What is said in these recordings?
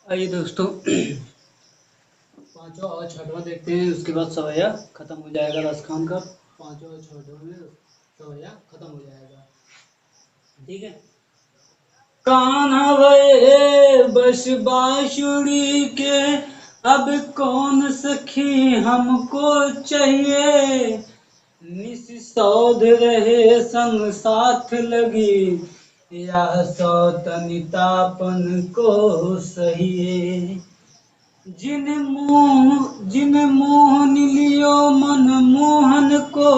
आइए दोस्तों पांचवा और छठवां देखते हैं। उसके बाद सवैया खत्म हो जाएगा। रस खान का पांचवा और छठवां में सवैया खत्म हो जाएगा। ठीक है। कान्हा भये बस बांसुरी के, अब कौन सखी हमको चाहिए। निस्सौध रहे संग साथ लगी, यह सौतनितापन को सहिए। जिन मोहन लियो मन मोहन को,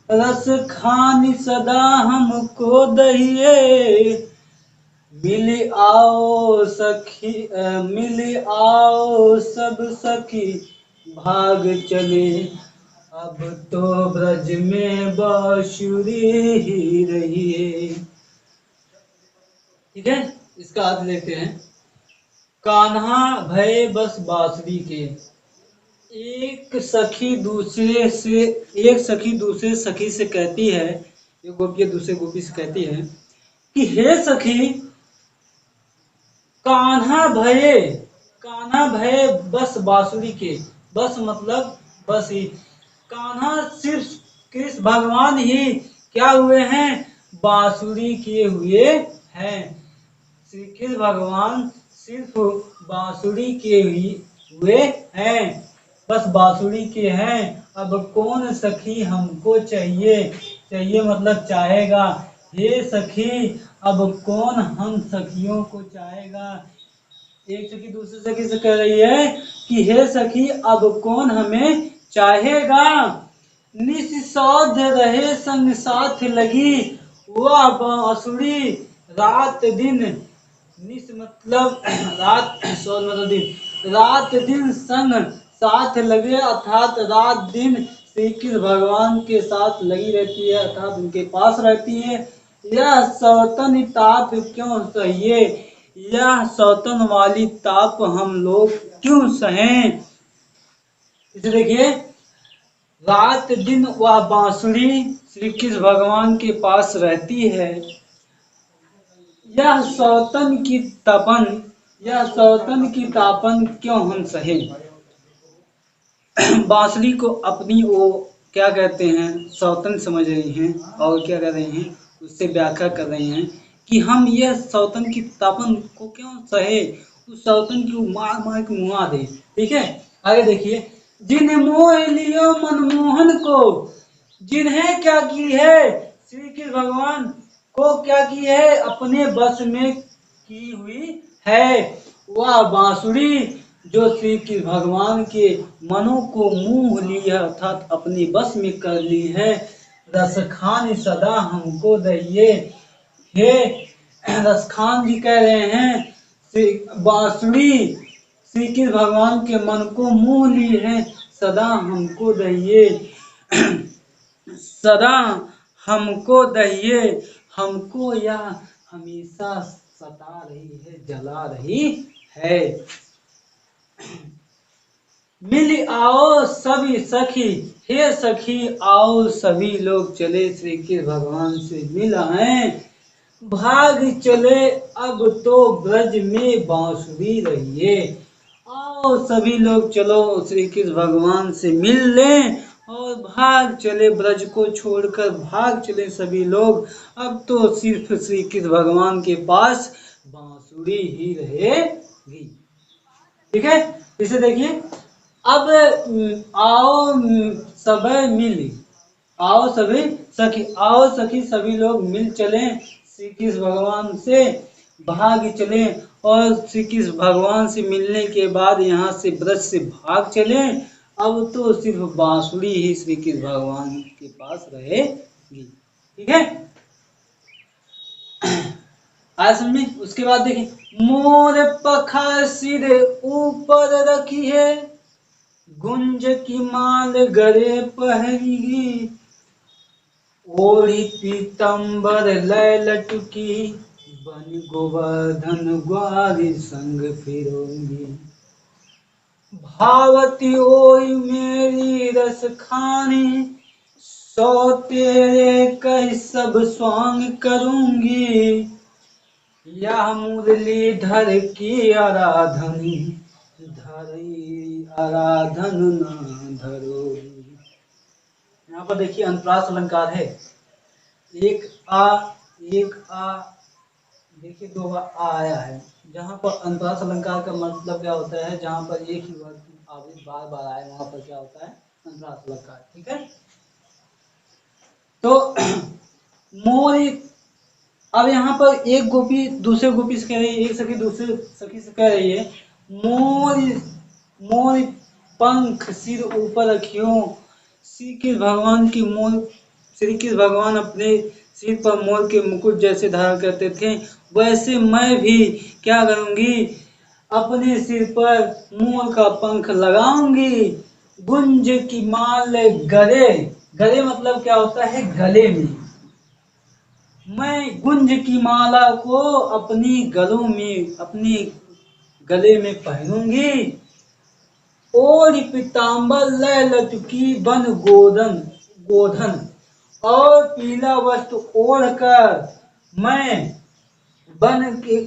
रस खान सदा हमको दहिए। मिल आओ सब सखी, भाग चले, अब तो ब्रज में बांसुरी ही रहिए। ठीक है, इसका अर्थ देखते हैं। कान्हा भय बस बांसुरी के, एक सखी दूसरे सखी से कहती है, एक गोपी दूसरे गोपी से कहती है कि हे सखी, कान्हा भय बस बांसुरी के। बस मतलब बस ही। कान्हा सिर्फ कृष्ण भगवान ही क्या हुए हैं, बांसुरी किए हुए हैं। श्री कृष्ण भगवान सिर्फ बांसुरी के हुए हैं, बस बांसुरी के हैं। अब कौन सखी हमको चाहिए मतलब चाहेगा। हे सखी, अब कौन हम सखियों को चाहेगा। एक सखी दूसरे सखी से कह रही है कि हे सखी, अब कौन हमें चाहेगा। निस्सौध रहे संग साथ लगी, वह बांसुरी रात दिन। निस मतलब रात, सौध मतलब दिन, रात दिन संग साथ लगे, अर्थात रात दिन श्री कृष्ण भगवान के साथ लगी रहती है, अर्थात उनके पास रहती है। यह सौतन ताप क्यों सहिए, यह सौतन वाली ताप हम लोग क्यों सहें। इसे देखिए, रात दिन वह बांसुरी श्री कृष्ण भगवान के पास रहती है। यह सौतन की तापन क्यों हम सहे। बांसुरी को अपनी वो क्या कहते हैं, सौतन समझ रही हैं, और क्या कर रही हैं, उससे व्याख्या कर रही हैं कि हम यह सौतन की तापन को क्यों सहे, उस सौतन की मार मार के मुआ दे। ठीक है, आगे देखिए। जिन मोह लियो मनमोहन को, जिन्हें क्या की है, श्री कृष्ण भगवान को क्या की है, अपने बस में की हुई है। वह बांसुरी जो श्री कृष्ण भगवान के मनों को मोह ली है, अर्थात अपने बस में कर ली है। रसखान सदा हमको दहिए। हे रसखान जी कह रहे हैं, बांसुरी श्री कृष्ण भगवान के मन को मोह ली है, सदा हमको दहिए। सदा हमको दहिए, हमको यह हमेशा सता रही है, जला रही है। मिल आओ सभी सखी, हे सखी आओ सभी लोग चले, श्री कृष्ण भगवान से मिल आए। भाग चले, अब तो ब्रज में बांसुरी रहिए। आओ सभी लोग चलो, श्री कृष्ण भगवान से मिल लें और भाग चले, ब्रज को छोड़कर भाग चले सभी लोग। अब तो सिर्फ श्री कृष्ण भगवान के पास बांसुरी ही रहेगी। ठीक है, इसे देखिए। अब आओ सभी मिल, आओ सभी सखी, आओ सखी सभी लोग मिल चले, श्री कृष्ण भगवान से भाग चले। और श्री कृष्ण भगवान से मिलने के बाद यहाँ से ब्रज से भाग चले। अब तो सिर्फ बांसुरी ही श्री कृष्ण भगवान के पास रहेगी। ठीक है, आज समझे। उसके बाद देखिए। मोर पखा सिर ऊपर रखी है, गुंज की माल गले पहनेगी। ओढ़ी पीतंबर लय लटकी, बन गोवर्धन ग्वारी संग फिरूंगी। भावती ओई मेरी रस खानी, सौ तेरे कई सब स्वांग करूंगी। यह मुरलीधर की आराधनी धरी आराधन न धरो। यहाँ पर देखिए अनुप्रास अलंकार है, एक आ देखिए दो बार आ आया है। जहाँ पर अनुप्रास अलंकार का मतलब क्या होता है, जहाँ पर एक ही वर्ड की आवृत्ति बार बार आए वहां पर क्या होता है अनुप्रास अलंकार। ठीक है, तो मोर, अब यहाँ पर एक गोपी दूसरे गोपी से कह रही है, एक सखी दूसरे सखी से कह रही है, मोर मोर पंख सिर ऊपर रखियो। श्री कृष्ण भगवान की मोर, श्री कृष्ण भगवान अपने सिर पर मोर के मुकुट जैसे धारण करते थे, वैसे मैं भी क्या करूंगी, अपने सिर पर मोर का पंख लगाऊंगी। गुंज की माल गले, गले मतलब क्या होता है गले में, मैं गुंज की माला को अपनी गलों में, अपने गले में पहनूंगी। और पीताम्बर लय लचकी बन गोधन गोधन, और पीला वस्त्र ओढ़कर मैं वन के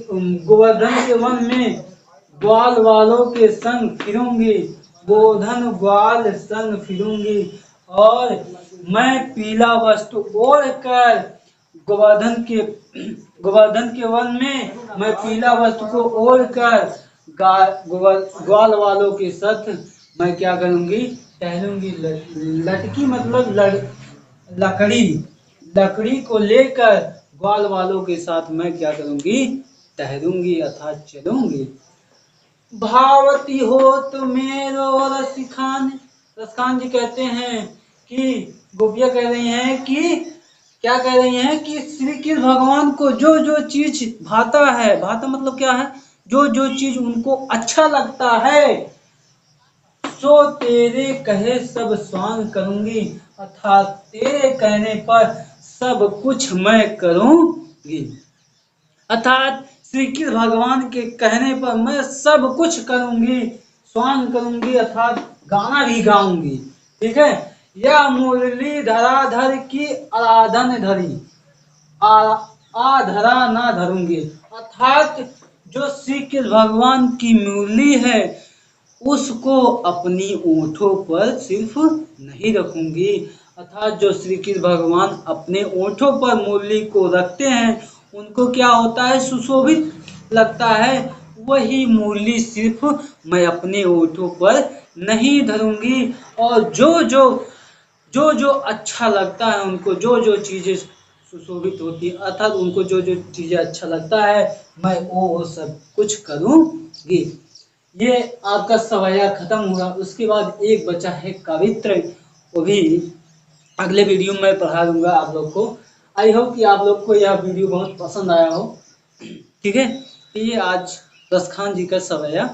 गोवर्धन के वन में ग्वाल वालों के संग फिरूंगी। गोधन ग्वाल संग फिरूंगी, और मैं पीला वस्त्र ओढ़कर गोवर्धन के वन में मैं पीला वस्त्र को ओढ़कर ग्वाल वालों के साथ मैं क्या करूंगी, टहलूंगी। लटकी मतलब लकड़ी, लकड़ी को लेकर ग्वाल वालों के साथ मैं क्या करूंगी, टहलूंगी अर्थात चलूंगी। भावती हो तो मेरो रसिखान, रसखान जी कहते हैं कि गोपियां कह रही हैं कि क्या कह रही हैं कि श्री कृष्ण भगवान को जो जो चीज भाता है, भाता मतलब क्या है, जो जो चीज उनको अच्छा लगता है, सो तेरे कहे सब स्वांग करूंगी, अर्थात तेरे कहने पर सब कुछ मैं करूंगी। अर्थात श्री कृष्ण भगवान के कहने पर मैं सब कुछ करूंगी, स्वांग करूंगी अर्थात गाना भी गाऊंगी। ठीक है, यह मुरली धराधर की आराधन धरी, आधरा ना धरूंगी, अर्थात जो श्री कृष्ण भगवान की मुरली है उसको अपनी ओंठों पर सिर्फ नहीं रखूंगी, अर्थात जो श्री कृष्ण भगवान अपने ओंठों पर मुरली को रखते हैं उनको क्या होता है, सुशोभित लगता है, वही मुरली सिर्फ मैं अपने ओंठों पर नहीं धरूंगी। और जो जो अच्छा लगता है उनको, जो जो चीजें सुशोभित होती है अर्थात उनको जो जो चीजें अच्छा लगता है मैं वो सब कुछ करूंगी। ये आपका सवैया खत्म हुआ। उसके बाद एक बचा है कवित्र, वो भी अगले वीडियो में पढ़ा दूंगा आप लोग को। आई होप कि आप लोग को यह वीडियो बहुत पसंद आया हो। ठीक है, ये आज रसखान जी का सवैया